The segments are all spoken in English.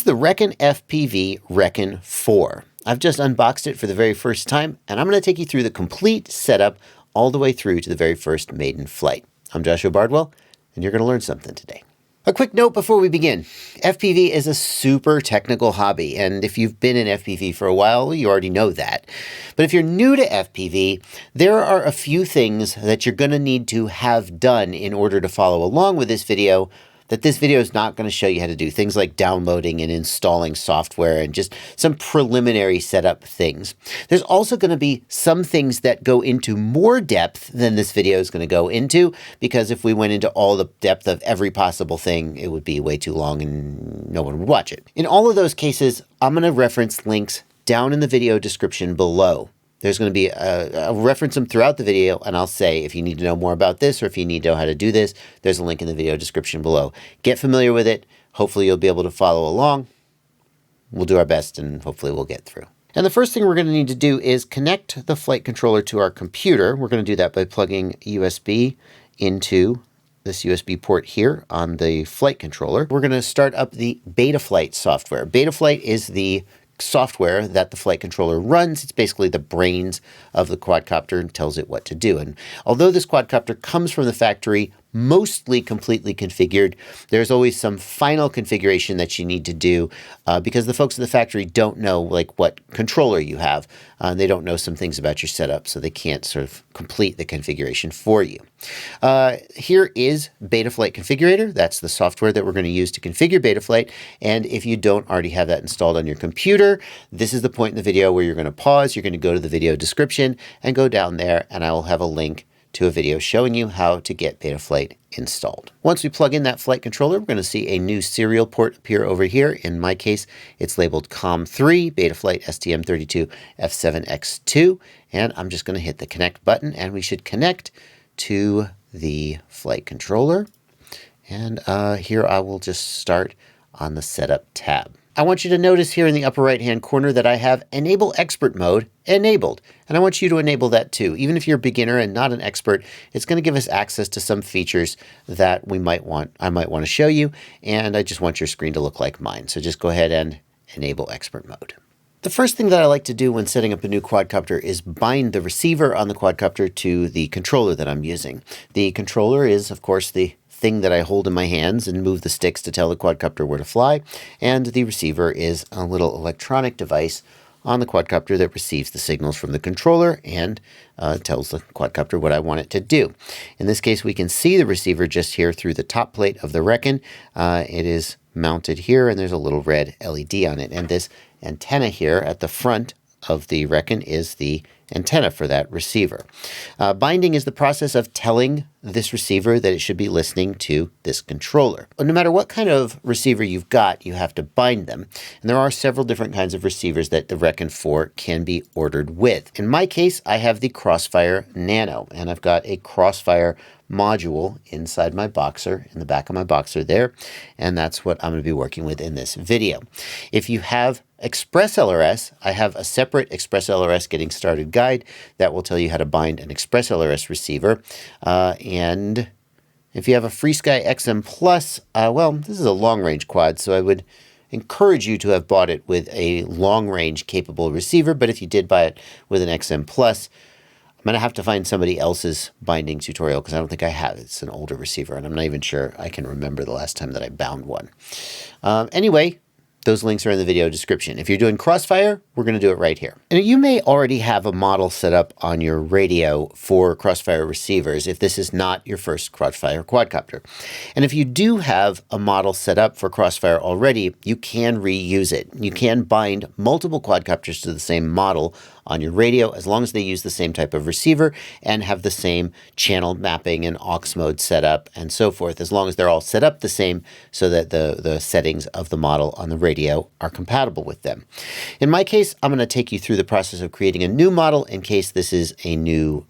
is the RekonFPV Rekon4. I've just unboxed it for the very first time, and I'm going to take you through the complete setup all the way through to the very first maiden flight. I'm Joshua Bardwell, and you're going to learn something today. A quick note before we begin. FPV is a super technical hobby, and if you've been in FPV for a while, you already know that. But if you're new to FPV, there are a few things that you're going to need to have done in order to follow along with this video that this video is not going to show you how to do. Things like downloading and installing software and just some preliminary setup things. There's also going to be some things that go into more depth than this video is going to go into, because if we went into all the depth of every possible thing, it would be way too long and no one would watch it. In all of those cases, I'm going to reference links down in the video description below. There's going to be I'll reference them throughout the video, and I'll say if you need to know more about this or if you need to know how to do this, there's a link in the video description below. Get familiar with it. Hopefully you'll be able to follow along. We'll do our best and hopefully we'll get through. And the first thing we're going to need to do is connect the flight controller to our computer. We're going to do that by plugging USB into this USB port here on the flight controller. We're going to start up the Betaflight software. Betaflight is the software that the flight controller runs. It's basically the brains of the quadcopter and tells it what to do. And although this quadcopter comes from the factory mostly completely configured, there's always some final configuration that you need to do because the folks at the factory don't know like what controller you have. They don't know some things about your setup, so they can't sort of complete the configuration for you. Here is Betaflight Configurator. That's the software that we're going to use to configure Betaflight. And if you don't already have that installed on your computer, this is the point in the video where you're going to pause. You're going to go to the video description and go down there, and I will have a link to a video showing you how to get Betaflight installed. Once we plug in that flight controller, we're going to see a new serial port appear over here. In my case, it's labeled COM3, Betaflight STM32 F7X2, and I'm just going to hit the connect button, and we should connect to the flight controller. And here I will just start on the setup tab. I want you to notice here in the upper right-hand corner that I have Enable Expert Mode enabled. And I want you to enable that too. Even if you're a beginner and not an expert, it's going to give us access to some features that I might want to show you. And I just want your screen to look like mine. So just go ahead and enable Expert Mode. The first thing that I like to do when setting up a new quadcopter is bind the receiver on the quadcopter to the controller that I'm using. The controller is, of course, the thing that I hold in my hands and move the sticks to tell the quadcopter where to fly, and the receiver is a little electronic device on the quadcopter that receives the signals from the controller and tells the quadcopter what I want it to do. In this case, we can see the receiver just here through the top plate of the Rekon. It is mounted here, and there's a little red LED on it, and this antenna here at the front of the Rekon is the antenna for that receiver. Binding is the process of telling this receiver that it should be listening to this controller. No matter what kind of receiver you've got, you have to bind them. And there are several different kinds of receivers that the Rekon4 can be ordered with. In my case, I have the Crossfire Nano, and I've got a Crossfire module inside my Boxer, in the back of my Boxer there, and that's what I'm going to be working with in this video. If you have Express LRS, I have a separate Express LRS Getting Started guide that will tell you how to bind an Express LRS receiver. And if you have a FreeSky XM Plus, well, this is a long-range quad, so I would encourage you to have bought it with a long-range capable receiver. But if you did buy it with an XM Plus, I'm going to have to find somebody else's binding tutorial because I don't think I have it. It's an older receiver, and I'm not even sure I can remember the last time that I bound one. Anyway, those links are in the video description. If you're doing Crossfire, we're going to do it right here. And you may already have a model set up on your radio for Crossfire receivers if this is not your first Crossfire quadcopter. And if you do have a model set up for Crossfire already, you can reuse it. You can bind multiple quadcopters to the same model on your radio as long as they use the same type of receiver and have the same channel mapping and aux mode set up and so forth, as long as they're all set up the same so that the settings of the model on the radio are compatible with them. In my case, I'm going to take you through the process of creating a new model in case this is a new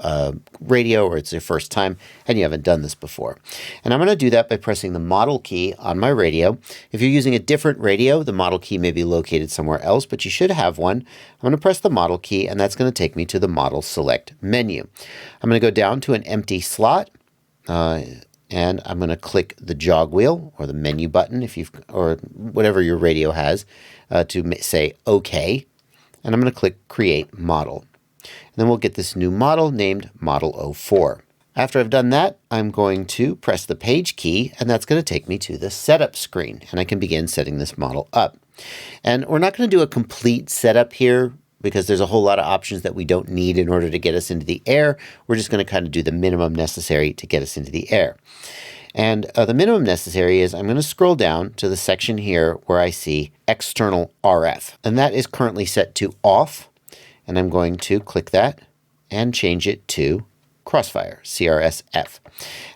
radio or it's your first time and you haven't done this before. And I'm going to do that by pressing the model key on my radio. If you're using a different radio, the model key may be located somewhere else, but you should have one. I'm going to press the model key, and that's going to take me to the model select menu. I'm going to go down to an empty slot, and I'm going to click the jog wheel or the menu button or whatever your radio has to say OK. And I'm going to click Create Model. And then we'll get this new model named Model 04. After I've done that, I'm going to press the page key, and that's going to take me to the setup screen, and I can begin setting this model up. And we're not going to do a complete setup here because there's a whole lot of options that we don't need in order to get us into the air. We're just going to kind of do the minimum necessary to get us into the air. And the minimum necessary is I'm going to scroll down to the section here where I see external RF, and that is currently set to off. And I'm going to click that and change it to Crossfire, CRSF.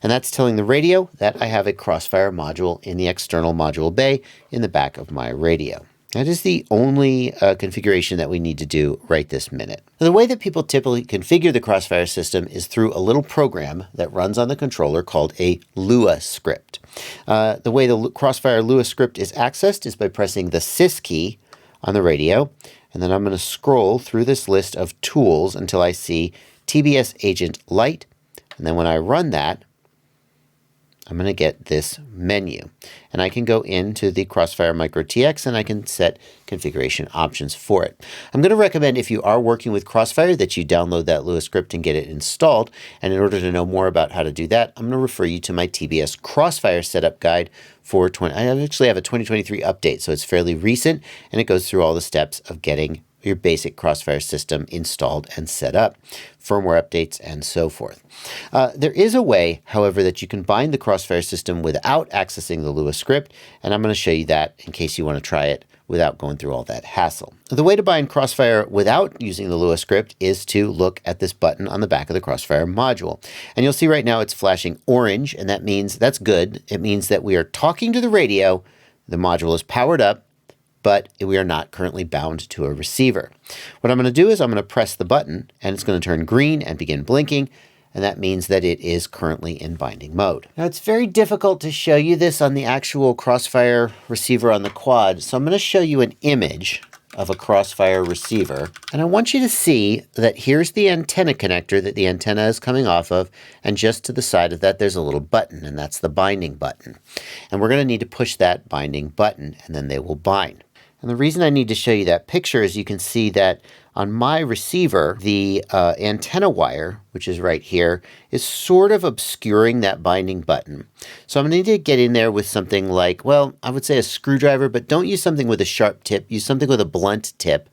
And that's telling the radio that I have a Crossfire module in the external module bay in the back of my radio. That is the only configuration that we need to do right this minute. Now, the way that people typically configure the Crossfire system is through a little program that runs on the controller called a Lua Script. The way the Crossfire Lua Script is accessed is by pressing the sys key on the radio, and then I'm going to scroll through this list of tools until I see TBS Agent Lite, and then when I run that, I'm going to get this menu. And I can go into the Crossfire Micro TX and I can set configuration options for it. I'm going to recommend, if you are working with Crossfire, that you download that Lua script and get it installed. And in order to know more about how to do that, I'm going to refer you to my TBS Crossfire setup guide for I actually have a 2023 update, so it's fairly recent, and it goes through all the steps of getting your basic Crossfire system installed and set up, firmware updates, and so forth. There is a way, however, that you can bind the Crossfire system without accessing the Lua script, and I'm going to show you that in case you want to try it without going through all that hassle. The way to bind Crossfire without using the Lua script is to look at this button on the back of the Crossfire module. And you'll see right now it's flashing orange, and that means that's good. It means that we are talking to the radio, the module is powered up, but we are not currently bound to a receiver. What I'm going to do is I'm going to press the button, and it's going to turn green and begin blinking, and that means that it is currently in binding mode. Now, it's very difficult to show you this on the actual Crossfire receiver on the quad, so I'm going to show you an image of a Crossfire receiver, and I want you to see that here's the antenna connector that the antenna is coming off of, and just to the side of that there's a little button, and that's the binding button. And we're going to need to push that binding button, and then they will bind. And the reason I need to show you that picture is you can see that on my receiver, the antenna wire, which is right here, is sort of obscuring that binding button. So I'm going to need to get in there with something like, well, I would say a screwdriver, but don't use something with a sharp tip. Use something with a blunt tip.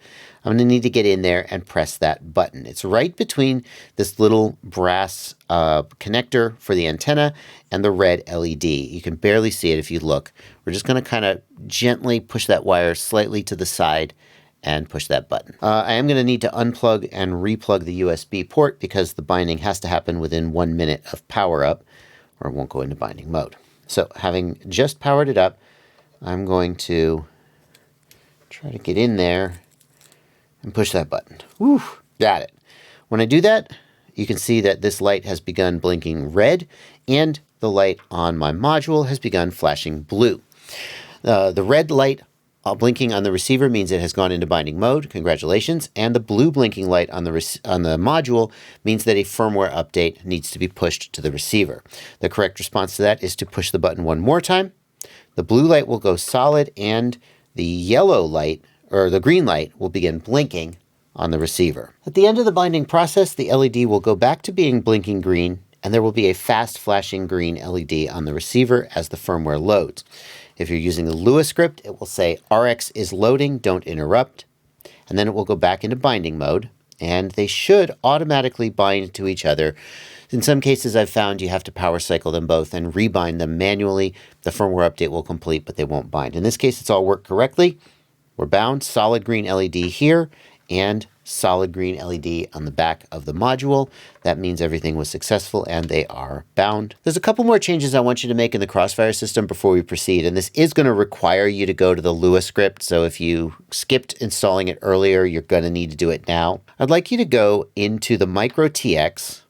I'm going to need to get in there and press that button. It's right between this little brass connector for the antenna and the red LED. You can barely see it if you look. We're just going to kind of gently push that wire slightly to the side and push that button. I am going to need to unplug and replug the USB port because the binding has to happen within 1 minute of power up or it won't go into binding mode. So having just powered it up, I'm going to try to get in there and push that button. Woo, got it. When I do that, you can see that this light has begun blinking red and the light on my module has begun flashing blue. The red light blinking on the receiver means it has gone into binding mode. Congratulations. And the blue blinking light on the module means that a firmware update needs to be pushed to the receiver. The correct response to that is to push the button one more time. The blue light will go solid and the yellow light, or the green light, will begin blinking on the receiver. At the end of the binding process, the LED will go back to being blinking green, and there will be a fast flashing green LED on the receiver as the firmware loads. If you're using the Lua script, it will say RX is loading, don't interrupt, and then it will go back into binding mode, and they should automatically bind to each other. In some cases, I've found you have to power cycle them both and rebind them manually. The firmware update will complete, but they won't bind. In this case, it's all worked correctly. We're bound, solid green LED here, and solid green LED on the back of the module. That means everything was successful and they are bound. There's a couple more changes I want you to make in the Crossfire system before we proceed, and this is going to require you to go to the Lua script, so if you skipped installing it earlier, you're going to need to do it now. I'd like you to go into the Micro TX,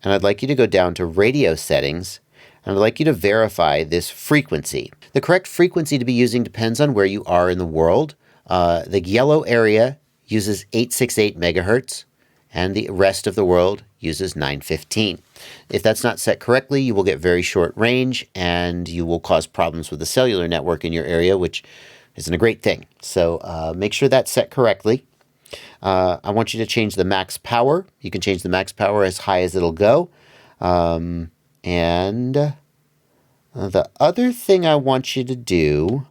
and I'd like you to go down to Radio Settings, and I'd like you to verify this frequency. The correct frequency to be using depends on where you are in the world. The yellow area uses 868 megahertz, and the rest of the world uses 915. If that's not set correctly, you will get very short range and you will cause problems with the cellular network in your area, which isn't a great thing. So make sure that's set correctly. I want you to change the max power. You can change the max power as high as it'll go. The other thing I want you to do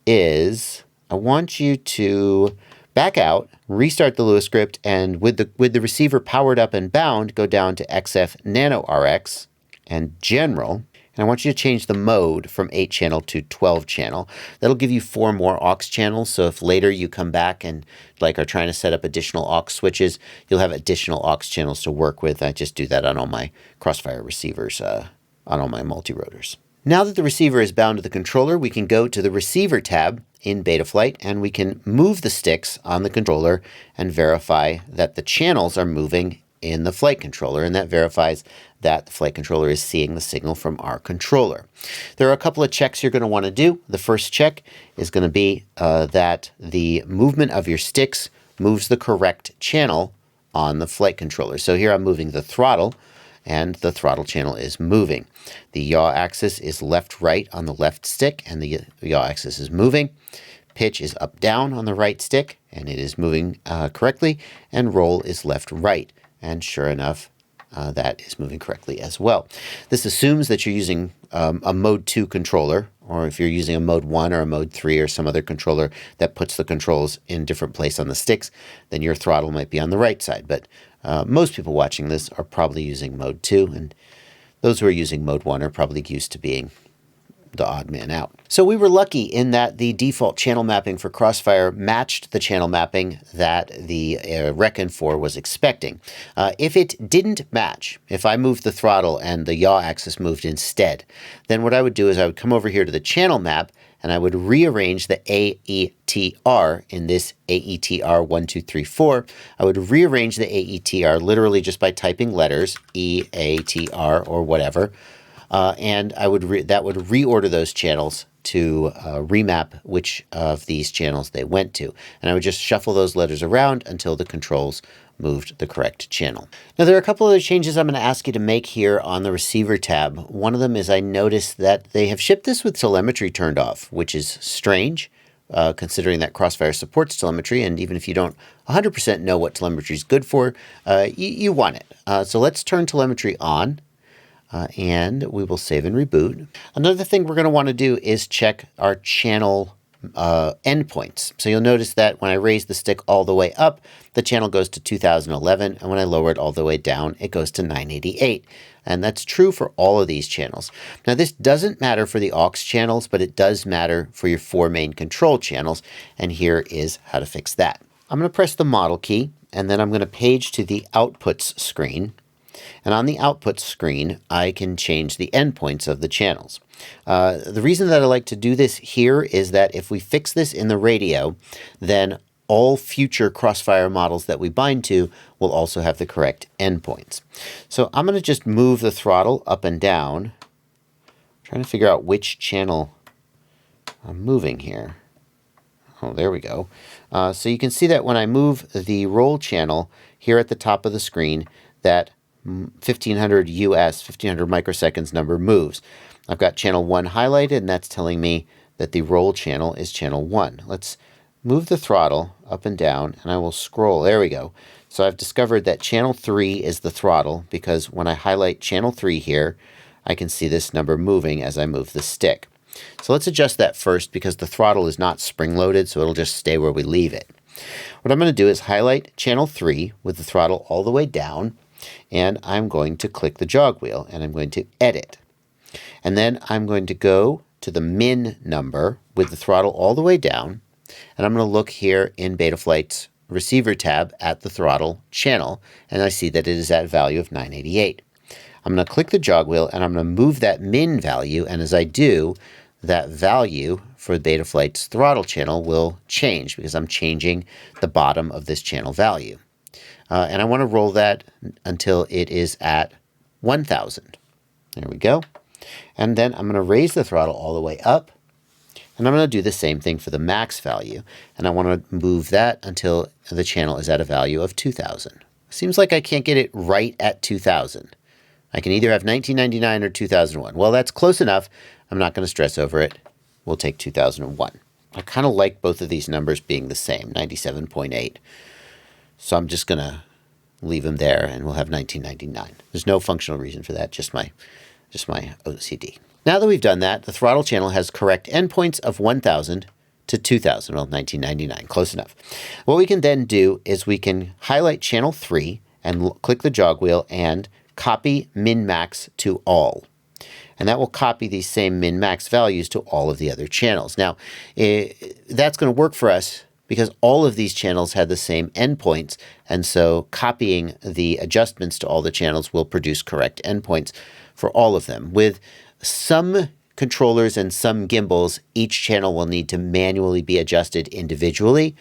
is I want you to back out, restart the Lua Script, and with the receiver powered up and bound, go down to XF Nano RX and General. And I want you to change the mode from 8-channel to 12-channel. That'll give you 4 more aux channels. So if later you come back and are trying to set up additional aux switches, you'll have additional aux channels to work with. I just do that on all my Crossfire receivers, on all my multi-rotors. Now that the receiver is bound to the controller, we can go to the Receiver tab in Betaflight, and we can move the sticks on the controller and verify that the channels are moving in the flight controller, and that verifies that the flight controller is seeing the signal from our controller. There are a couple of checks you're going to want to do. The first check is going to be that the movement of your sticks moves the correct channel on the flight controller. So here I'm moving the throttle, and the throttle channel is moving. The yaw axis is left-right on the left stick, and the yaw axis is moving. Pitch is up-down on the right stick, and it is moving correctly, and roll is left-right. And sure enough, that is moving correctly as well. This assumes that you're using a Mode 2 controller, or if you're using a Mode 1 or a Mode 3 or some other controller that puts the controls in different place on the sticks, then your throttle might be on the right side. But most people watching this are probably using Mode 2, and those who are using Mode 1 are probably used to being the odd man out. So we were lucky in that the default channel mapping for Crossfire matched the channel mapping that the Rekon4 was expecting. If it didn't match, if I moved the throttle and the yaw axis moved instead, then what I would do is I would come over here to the channel map and I would rearrange the AETR in this AETR 1, 2, 3, 4. I would rearrange the AETR literally just by typing letters, EATR or whatever. And I would that would reorder those channels to remap which of these channels they went to. And I would just shuffle those letters around until the controls moved the correct channel. Now there are a couple other changes I'm going to ask you to make here on the Receiver tab. One of them is I noticed that they have shipped this with telemetry turned off, which is strange. Considering that Crossfire supports telemetry, and even if you don't 100% know what telemetry is good for, you want it. So let's turn telemetry on. And we will save and reboot. Another thing we're going to want to do is check our channel endpoints. So you'll notice that when I raise the stick all the way up, the channel goes to 2011, and when I lower it all the way down, it goes to 988. And that's true for all of these channels. Now this doesn't matter for the aux channels, but it does matter for your 4 main control channels, and here is how to fix that. I'm going to press the model key, and then I'm going to page to the outputs screen. And on the output screen, I can change the endpoints of the channels. The reason that I like to do this here is that if we fix this in the radio, then all future Crossfire models that we bind to will also have the correct endpoints. So I'm going to just move the throttle up and down, trying to figure out which channel I'm moving here. Oh, there we go. So you can see that when I move the roll channel here at the top of the screen, that 1500 US, 1500 microseconds number moves. I've got channel 1 highlighted, and that's telling me that the roll channel is channel 1. Let's move the throttle up and down, and I will scroll. There we go. So I've discovered that channel 3 is the throttle, because when I highlight channel 3 here, I can see this number moving as I move the stick. So let's adjust that first, because the throttle is not spring-loaded, so it'll just stay where we leave it. What I'm going to do is highlight channel 3 with the throttle all the way down, and I'm going to click the jog wheel, and I'm going to edit. And then I'm going to go to the min number with the throttle all the way down, and I'm going to look here in Betaflight's Receiver tab at the throttle channel, and I see that it is at a value of 988. I'm going to click the jog wheel, and I'm going to move that min value, and as I do, that value for Betaflight's throttle channel will change because I'm changing the bottom of this channel value. And I want to roll that until it is at 1000. There we go. And then I'm going to raise the throttle all the way up. And I'm going to do the same thing for the max value. And I want to move that until the channel is at a value of 2000. Seems like I can't get it right at 2000. I can either have 1999 or 2001. Well, that's close enough. I'm not going to stress over it. We'll take 2001. I kind of like both of these numbers being the same, 97.8. So I'm just going to leave them there, and we'll have 1999. There's no functional reason for that, just my OCD. Now that we've done that, the throttle channel has correct endpoints of 1000 to 2000, well, 1999, close enough. What we can then do is we can highlight channel 3 and click the jog wheel and copy min-max to all. And that will copy these same min-max values to all of the other channels. Now, that's going to work for us because all of these channels had the same endpoints, and so copying the adjustments to all the channels will produce correct endpoints for all of them. With some controllers and some gimbals, each channel will need to manually be adjusted individually.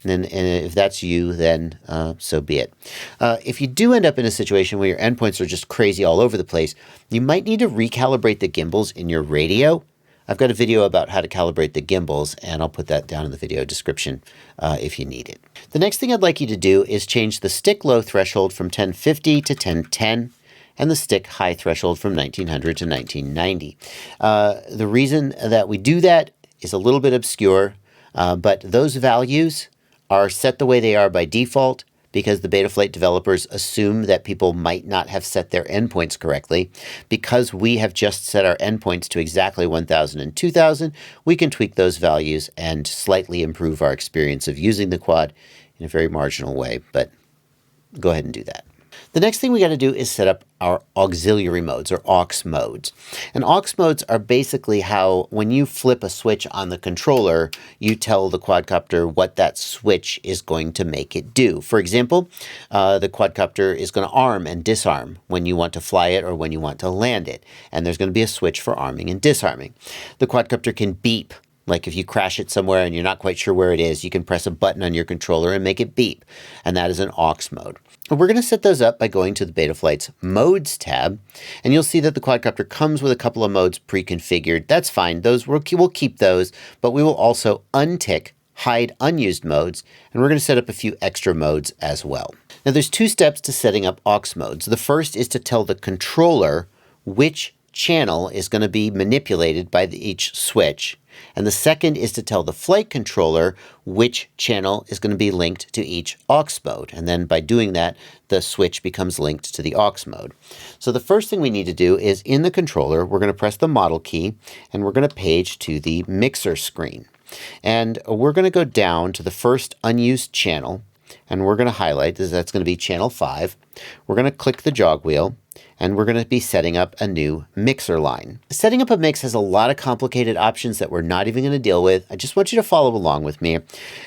And if that's you, then so be it. If you do end up in a situation where your endpoints are just crazy all over the place, you might need to recalibrate the gimbals in your radio. I've got a video about how to calibrate the gimbals, and I'll put that down in the video description if you need it. The next thing I'd like you to do is change the stick low threshold from 1050 to 1010 and the stick high threshold from 1900 to 1990. The reason that we do that is a little bit obscure, but those values are set the way they are by default because the Betaflight developers assume that people might not have set their endpoints correctly. Because we have just set our endpoints to exactly 1000 and 2000, we can tweak those values and slightly improve our experience of using the quad in a very marginal way, but go ahead and do that. The next thing we got to do is set up our auxiliary modes, or aux modes. And aux modes are basically how, when you flip a switch on the controller, you tell the quadcopter what that switch is going to make it do. For example, the quadcopter is going to arm and disarm when you want to fly it or when you want to land it. And there's going to be a switch for arming and disarming. The quadcopter can beep. Like if you crash it somewhere and you're not quite sure where it is, you can press a button on your controller and make it beep. And that is an aux mode. And we're going to set those up by going to the Betaflight's Modes tab. And you'll see that the quadcopter comes with a couple of modes pre-configured. That's fine. Those we'll keep those, but we will also untick hide unused modes. And we're going to set up a few extra modes as well. Now there's two steps to setting up aux modes. The first is to tell the controller which channel is going to be manipulated by each switch. And the second is to tell the flight controller which channel is going to be linked to each aux mode. And then by doing that, the switch becomes linked to the aux mode. So the first thing we need to do is in the controller, we're going to press the model key and we're going to page to the mixer screen. And we're going to go down to the first unused channel and we're going to highlight, that's going to be channel 5. We're going to click the jog wheel and we're going to be setting up a new mixer line. Setting up a mix has a lot of complicated options that we're not even going to deal with. I just want you to follow along with me.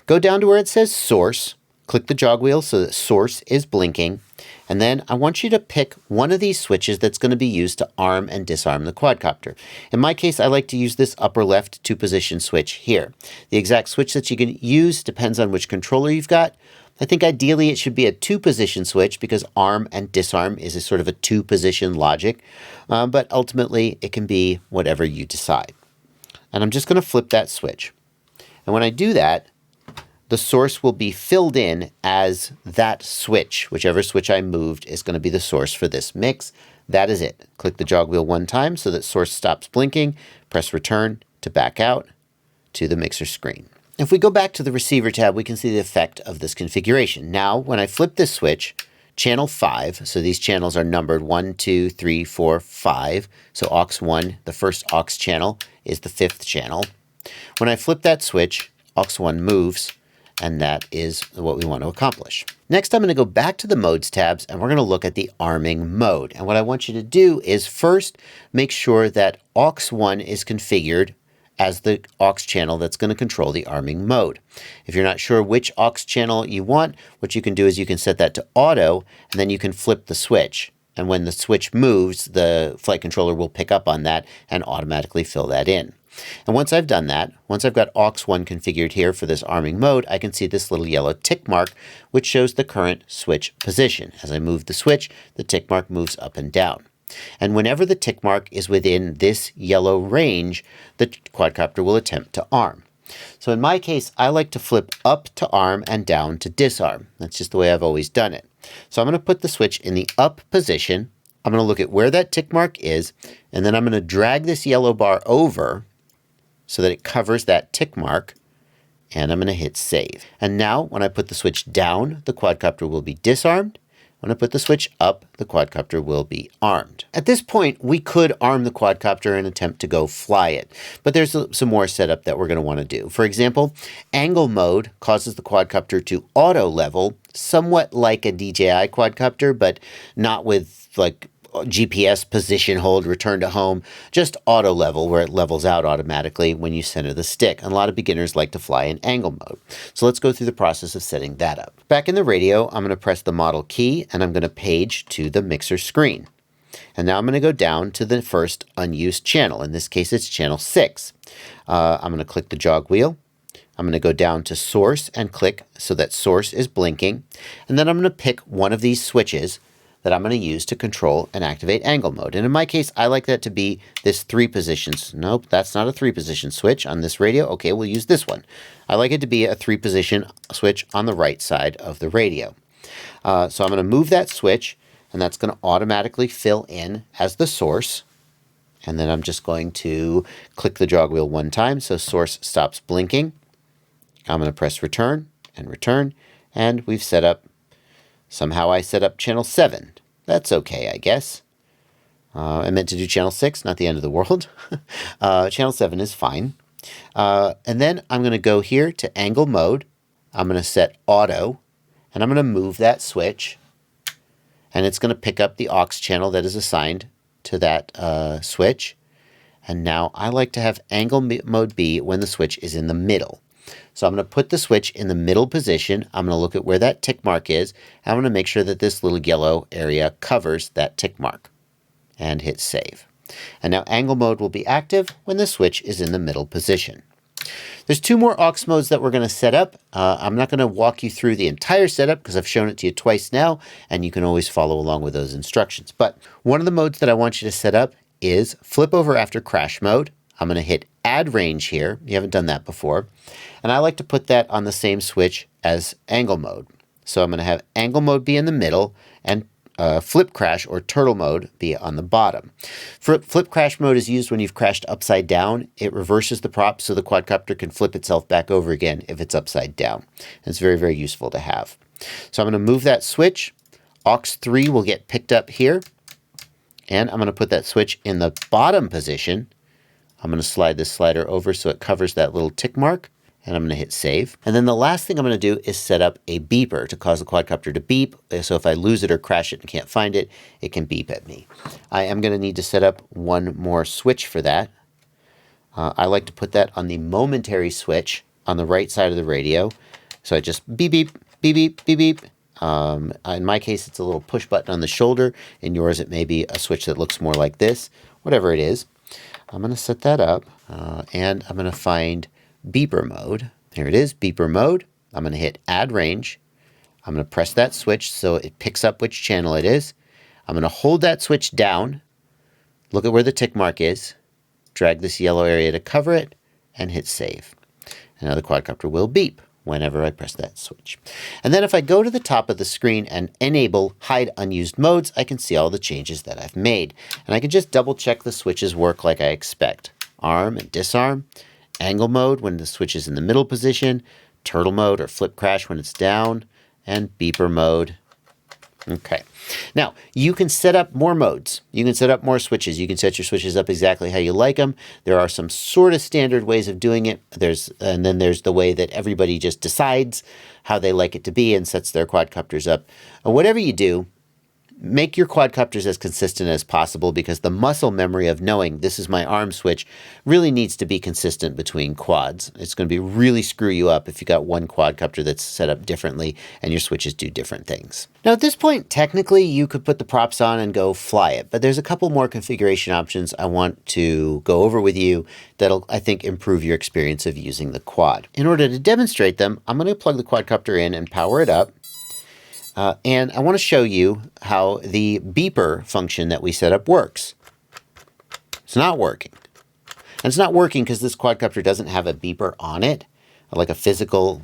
Go down to where it says source, click the jog wheel so that source is blinking, and then I want you to pick one of these switches that's going to be used to arm and disarm the quadcopter. In my case, I like to use this upper left 2-position switch here. The exact switch that you can use depends on which controller you've got. I think ideally it should be a 2-position switch because arm and disarm is a sort of a 2-position logic, but ultimately it can be whatever you decide. And I'm just going to flip that switch. And when I do that, the source will be filled in as that switch. Whichever switch I moved is going to be the source for this mix. That is it. Click the jog wheel one time so that source stops blinking. Press return to back out to the mixer screen. If we go back to the receiver tab, we can see the effect of this configuration. Now, when I flip this switch, channel 5, so these channels are numbered 1, 2, 3, 4, 5. So aux 1, the first aux channel, is the 5th channel. When I flip that switch, aux 1 moves, and that is what we want to accomplish. Next, I'm going to go back to the Modes tabs, and we're going to look at the arming mode. And what I want you to do is first make sure that aux 1 is configured as the aux channel that's going to control the arming mode. If you're not sure which aux channel you want, what you can do is you can set that to auto, and then you can flip the switch. And when the switch moves, the flight controller will pick up on that and automatically fill that in. And once I've done that, once I've got aux 1 configured here for this arming mode, I can see this little yellow tick mark, which shows the current switch position. As I move the switch, the tick mark moves up and down. And whenever the tick mark is within this yellow range, the quadcopter will attempt to arm. So in my case, I like to flip up to arm and down to disarm. That's just the way I've always done it. So I'm going to put the switch in the up position. I'm going to look at where that tick mark is, and then I'm going to drag this yellow bar over so that it covers that tick mark, and I'm going to hit save. And now when I put the switch down, the quadcopter will be disarmed. When I put the switch up, the quadcopter will be armed. At this point, we could arm the quadcopter and attempt to go fly it, but there's some more setup that we're going to want to do. For example, angle mode causes the quadcopter to auto level, somewhat like a DJI quadcopter, but not with like GPS position hold, return to home, just auto level where it levels out automatically when you center the stick. And a lot of beginners like to fly in angle mode. So let's go through the process of setting that up. Back in the radio, I'm going to press the model key and I'm going to page to the mixer screen. And now I'm going to go down to the first unused channel. In this case, it's channel 6. I'm going to click the jog wheel. I'm going to go down to source and click so that source is blinking. And then I'm going to pick one of these switches that I'm going to use to control and activate angle mode. And in my case, I like that to be this 3 positions. Nope, that's not a 3-position switch on this radio. Okay, we'll use this one. I like it to be a 3-position switch on the right side of the radio. So I'm going to move that switch, and that's going to automatically fill in as the source. And then I'm just going to click the jog wheel one time so source stops blinking. I'm going to press return, and we've set up. Somehow I set up channel 7. That's okay, I guess. I meant to do channel 6, not the end of the world. Channel 7 is fine. And then I'm going to go here to angle mode. I'm going to set auto, and I'm going to move that switch. And it's going to pick up the aux channel that is assigned to that switch. And now I like to have angle mode be when the switch is in the middle. So I'm going to put the switch in the middle position. I'm going to look at where that tick mark is. I'm going to make sure that this little yellow area covers that tick mark and hit save. And now angle mode will be active when the switch is in the middle position. There's 2 more aux modes that we're going to set up. I'm not going to walk you through the entire setup because I've shown it to you twice now, and you can always follow along with those instructions. But one of the modes that I want you to set up is flip over after crash mode. I'm going to hit add range here. You haven't done that before. And I like to put that on the same switch as angle mode. So I'm going to have angle mode be in the middle and flip crash or turtle mode be on the bottom. Flip crash mode is used when you've crashed upside down. It reverses the prop so the quadcopter can flip itself back over again if it's upside down. And it's very, very useful to have. So I'm going to move that switch. Aux 3 will get picked up here. And I'm going to put that switch in the bottom position. I'm going to slide this slider over so it covers that little tick mark, and I'm going to hit save. And then the last thing I'm going to do is set up a beeper to cause the quadcopter to beep. So if I lose it or crash it and can't find it, it can beep at me. I am going to need to set up one more switch for that. I like to put that on the momentary switch on the right side of the radio. So I just beep, beep, beep, beep, beep, beep. In my case, it's a little push button on the shoulder. In yours, it may be a switch that looks more like this. Whatever it is. I'm going to set that up, and I'm going to find beeper mode. Here it is, beeper mode. I'm going to hit add range. I'm going to press that switch so it picks up which channel it is. I'm going to hold that switch down, look at where the tick mark is, drag this yellow area to cover it, and hit save. And now the quadcopter will beep whenever I press that switch. And then if I go to the top of the screen and enable hide unused modes, I can see all the changes that I've made. And I can just double check the switches work like I expect. Arm and disarm, angle mode when the switch is in the middle position, turtle mode or flip crash when it's down, and beeper mode. Okay. Now, you can set up more modes. You can set up more switches. You can set your switches up exactly how you like them. There are some sort of standard ways of doing it. And then there's the way that everybody just decides how they like it to be and sets their quadcopters up. Whatever you do, make your quadcopters as consistent as possible because the muscle memory of knowing this is my arm switch really needs to be consistent between quads. It's going to be really screw you up if you got one quadcopter that's set up differently and your switches do different things. Now at this point, technically you could put the props on and go fly it, but there's a couple more configuration options I want to go over with you that'll, I think, improve your experience of using the quad. In order to demonstrate them, I'm going to plug the quadcopter in and power it up. And I want to show you how the beeper function that we set up works. It's not working. And it's not working because this quadcopter doesn't have a beeper on it, like a physical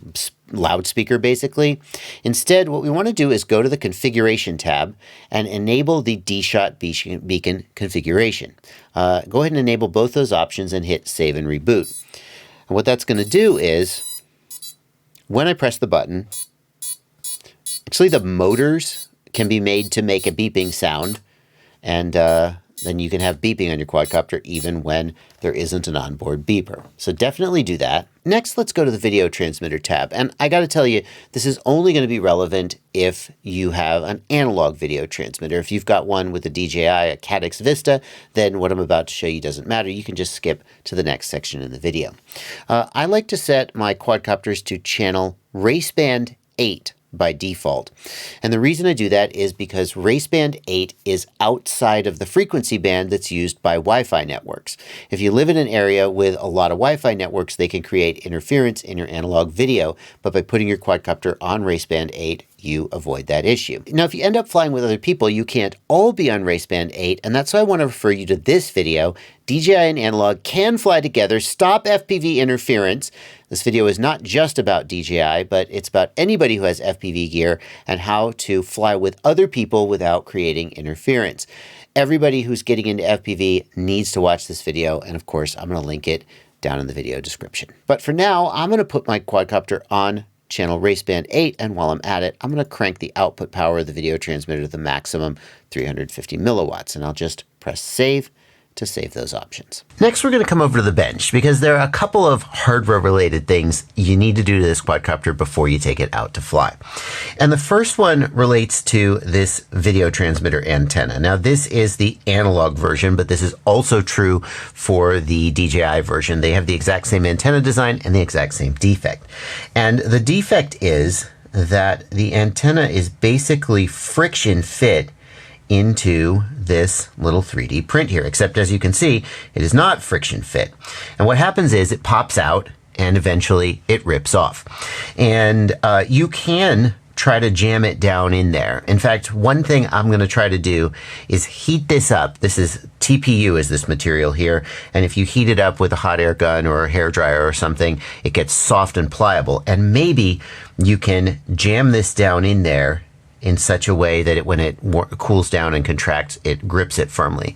loudspeaker basically. Instead, what we want to do is go to the configuration tab and enable the D-Shot beacon configuration. Go ahead and enable both those options and hit save and reboot. And what that's going to do is, when I press the button, actually the motors can be made to make a beeping sound, and then you can have beeping on your quadcopter even when there isn't an onboard beeper. So definitely do that. Next, let's go to the video transmitter tab. And I got to tell you, this is only going to be relevant if you have an analog video transmitter. If you've got one with a DJI, a Caddx Vista, then what I'm about to show you doesn't matter. You can just skip to the next section in the video. I like to set my quadcopters to channel raceband 8 by default. And the reason I do that is because raceband 8 is outside of the frequency band that's used by Wi-Fi networks. If you live in an area with a lot of Wi-Fi networks, they can create interference in your analog video, but by putting your quadcopter on raceband 8, you avoid that issue. Now, if you end up flying with other people, you can't all be on raceband 8, and that's why I want to refer you to this video. DJI and analog can fly together. Stop FPV interference. This video is not just about DJI, but it's about anybody who has FPV gear and how to fly with other people without creating interference. Everybody who's getting into FPV needs to watch this video, and of course, I'm going to link it down in the video description. But for now, I'm going to put my quadcopter on channel raceband 8, and while I'm at it, I'm going to crank the output power of the video transmitter to the maximum 350 milliwatts, and I'll just press save to save those options. Next, we're going to come over to the bench because there are a couple of hardware related things you need to do to this quadcopter before you take it out to fly. And the first one relates to this video transmitter antenna. Now, this is the analog version, but this is also true for the DJI version. They have the exact same antenna design and the exact same defect. And the defect is that the antenna is basically friction fit into this little 3D print here, except as you can see, it is not friction fit. And what happens is it pops out and eventually it rips off. And you can try to jam it down in there. In fact, one thing I'm going to try to do is heat this up. This is TPU is this material here. And if you heat it up with a hot air gun or a hair dryer or something, it gets soft and pliable. And maybe you can jam this down in there in such a way that when it cools down and contracts, it grips it firmly.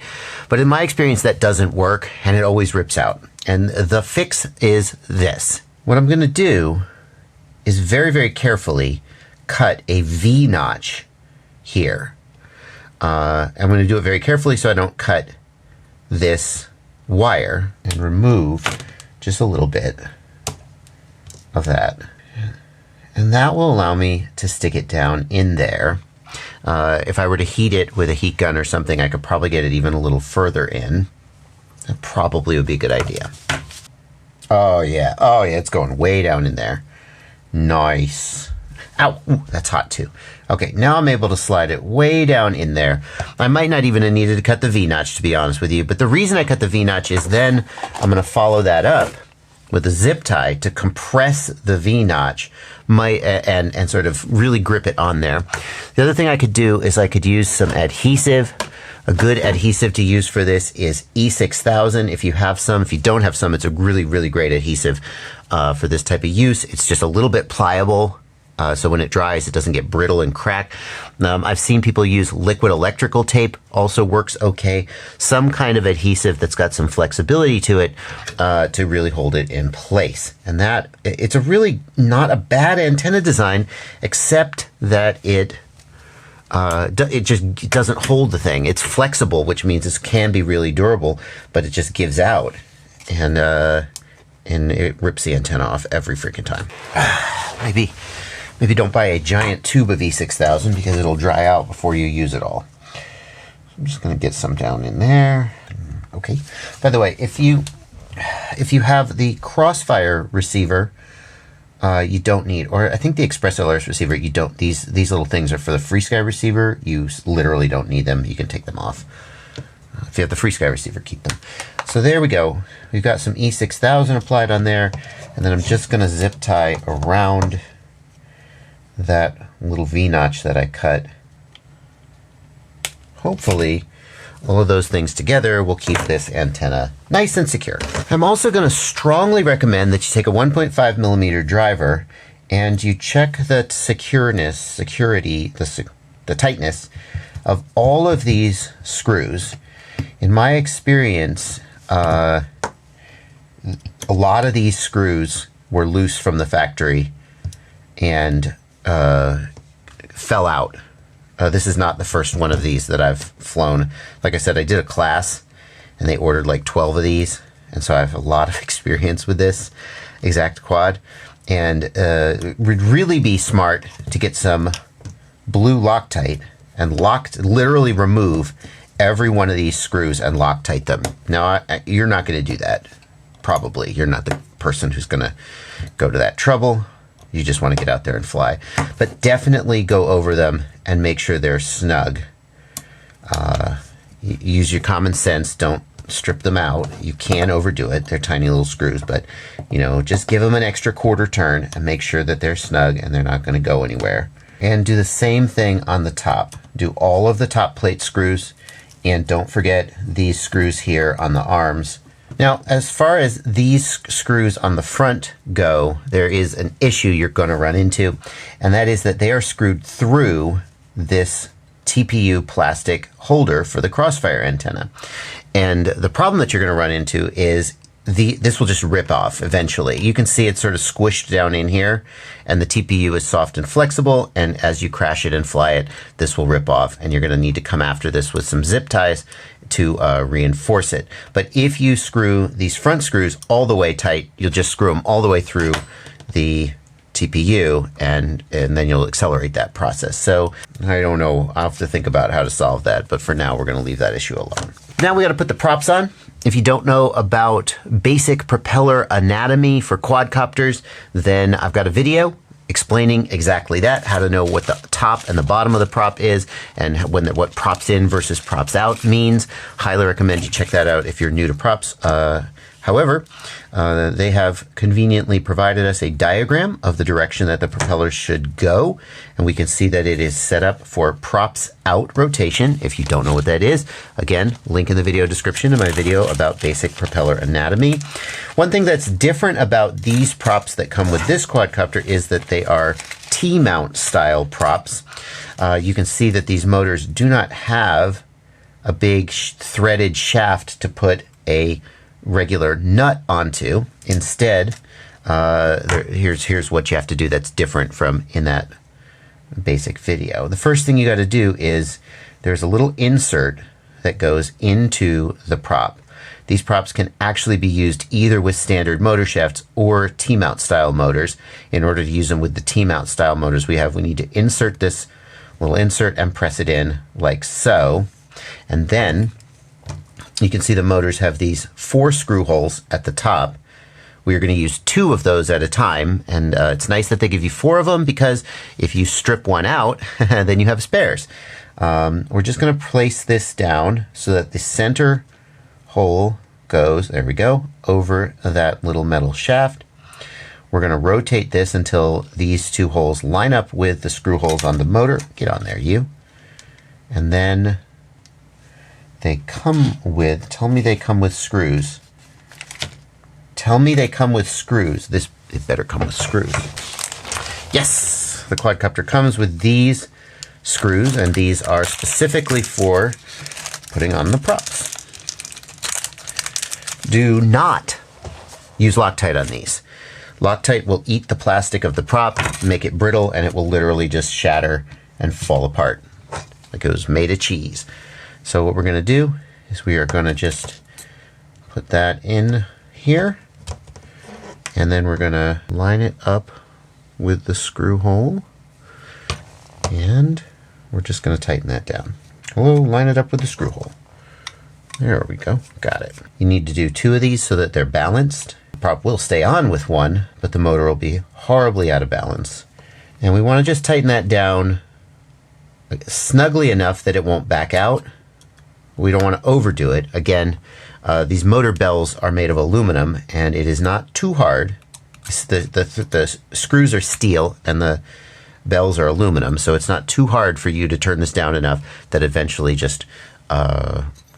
But in my experience, that doesn't work and it always rips out. And the fix is this. What I'm going to do is very, very carefully cut a V notch here. I'm going to do it very carefully so I don't cut this wire, and remove just a little bit of that. And that will allow me to stick it down in there. If I were to heat it with a heat gun or something, I could probably get it even a little further in. That probably would be a good idea. Oh yeah, it's going way down in there. Nice. Ow, ooh, that's hot too. Okay, now I'm able to slide it way down in there. I might not even have needed to cut the V-notch, to be honest with you, but the reason I cut the V-notch is then I'm gonna follow that up with a zip tie to compress the V-notch and sort of really grip it on there. The other thing I could do is I could use some adhesive. A good adhesive to use for this is E6000 if you have some. If you don't have some, it's a really, really great adhesive for this type of use. It's just a little bit pliable. So when it dries, it doesn't get brittle and crack. I've seen people use liquid electrical tape, also works okay. Some kind of adhesive that's got some flexibility to it to really hold it in place. And that, it's a really not a bad antenna design, except that it just doesn't hold the thing. It's flexible, which means it can be really durable, but it just gives out. And it rips the antenna off every freaking time. Maybe don't buy a giant tube of E6000 because it'll dry out before you use it all. I'm just going to get some down in there. Okay. By the way, if you have the Crossfire receiver, you don't need, or I think the Express LRS receiver, you don't. These little things are for the FreeSky receiver. You literally don't need them. You can take them off. If you have the FreeSky receiver, keep them. So there we go. We've got some E6000 applied on there, and then I'm just going to zip tie around that little V-notch that I cut. Hopefully All of those things together will keep this antenna nice and secure. I'm also going to strongly recommend that you take a 1.5 millimeter driver and you check the security, the tightness of all of these screws. In my experience, a lot of these screws were loose from the factory and fell out. This is not the first one of these that I've flown. Like I said, I did a class and they ordered like 12 of these. And so I have a lot of experience with this exact quad. And it would really be smart to get some blue Loctite and literally remove every one of these screws and Loctite them. Now, you're not going to do that. Probably. You're not the person who's going to go to that trouble. You just want to get out there and fly. But definitely go over them and make sure they're snug. Use your common sense. Don't strip them out. You can overdo it. They're tiny little screws, but you know, just give them an extra quarter turn and make sure that they're snug and they're not going to go anywhere. And do the same thing on the top. Do all of the top plate screws, and don't forget these screws here on the arms. Now, as far as these screws on the front go, there is an issue you're going to run into, and that is that they are screwed through this TPU plastic holder for the Crossfire antenna. And the problem that you're going to run into is this will just rip off eventually. You can see it's sort of squished down in here, and the TPU is soft and flexible, and as you crash it and fly it, this will rip off, and you're going to need to come after this with some zip ties to reinforce it. But if you screw these front screws all the way tight, you'll just screw them all the way through the TPU, and then you'll accelerate that process. So I don't know, I'll have to think about how to solve that, but for now we're going to leave that issue alone. Now we got to put the props on. If you don't know about basic propeller anatomy for quadcopters, then I've got a video explaining exactly that, how to know what the top and the bottom of the prop is, and what props in versus props out means. Highly recommend you check that out if you're new to props. However, they have conveniently provided us a diagram of the direction that the propeller should go, and we can see that it is set up for props out rotation. If you don't know what that is, again, link in the video description to my video about basic propeller anatomy. One thing that's different about these props that come with this quadcopter is that they are T-mount style props. You can see that these motors do not have a big threaded shaft to put a regular nut onto. Instead, here's what you have to do that's different from in that basic video. The first thing you got to do is there's a little insert that goes into the prop. These props can actually be used either with standard motor shafts or T-mount style motors. In order to use them with the T-mount style motors we need to insert this little insert and press it in like so, and then you can see the motors have these 4 screw holes at the top. We're going to use 2 of those at a time, and it's nice that they give you 4 of them, because if you strip one out, then you have spares. We're just going to place this down so that the center hole goes, there we go, over that little metal shaft. We're going to rotate this until these 2 holes line up with the screw holes on the motor. Get on there, you. And then they come with, tell me they come with screws. Tell me they come with screws. It better come with screws. Yes, the quadcopter comes with these screws, and these are specifically for putting on the props. Do not use Loctite on these. Loctite will eat the plastic of the prop, make it brittle, and it will literally just shatter and fall apart like it was made of cheese. So what we're going to do is we are going to just put that in here, and then we're going to line it up with the screw hole, and we're just going to tighten that down. Hello, line it up with the screw hole. There we go. Got it. You need to do 2 of these so that they're balanced. The prop will stay on with 1, but the motor will be horribly out of balance. And we want to just tighten that down snugly enough that it won't back out. We don't want to overdo it. Again, these motor bells are made of aluminum, and it is not too hard. The screws are steel and the bells are aluminum, so it's not too hard for you to turn this down enough that eventually just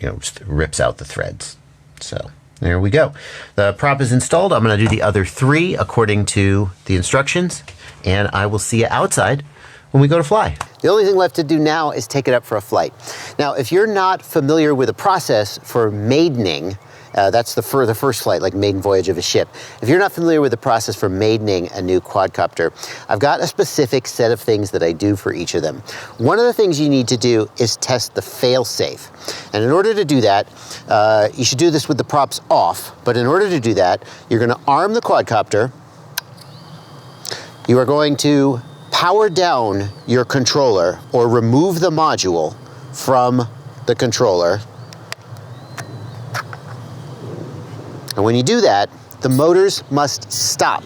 just rips out the threads. So there we go. The prop is installed. I'm going to do the other 3 according to the instructions, and I will see you outside when we go to fly. The only thing left to do now is take it up for a flight. Now, if you're not familiar with the process for maidening, that's the first flight, like maiden voyage of a ship. If you're not familiar with the process for maidening a new quadcopter, I've got a specific set of things that I do for each of them. One of the things you need to do is test the fail-safe. And in order to do that, you should do this with the props off, but in order to do that, you're going to arm the quadcopter. You are going to power down your controller or remove the module from the controller. And when you do that, the motors must stop.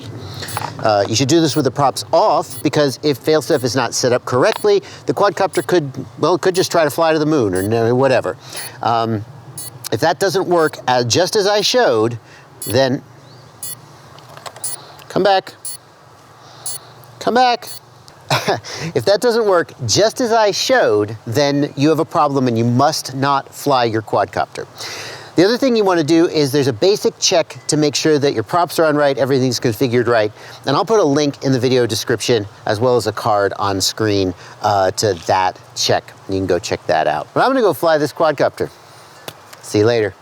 You should do this with the props off, because if failsafe is not set up correctly, the quadcopter could just try to fly to the moon or whatever. If that doesn't work just as I showed, then come back. Come back. If that doesn't work just as I showed, then you have a problem and you must not fly your quadcopter. The other thing you want to do is there's a basic check to make sure that your props are on right, everything's configured right, and I'll put a link in the video description as well as a card on screen to that check. You can go check that out. But I'm going to go fly this quadcopter. See you later.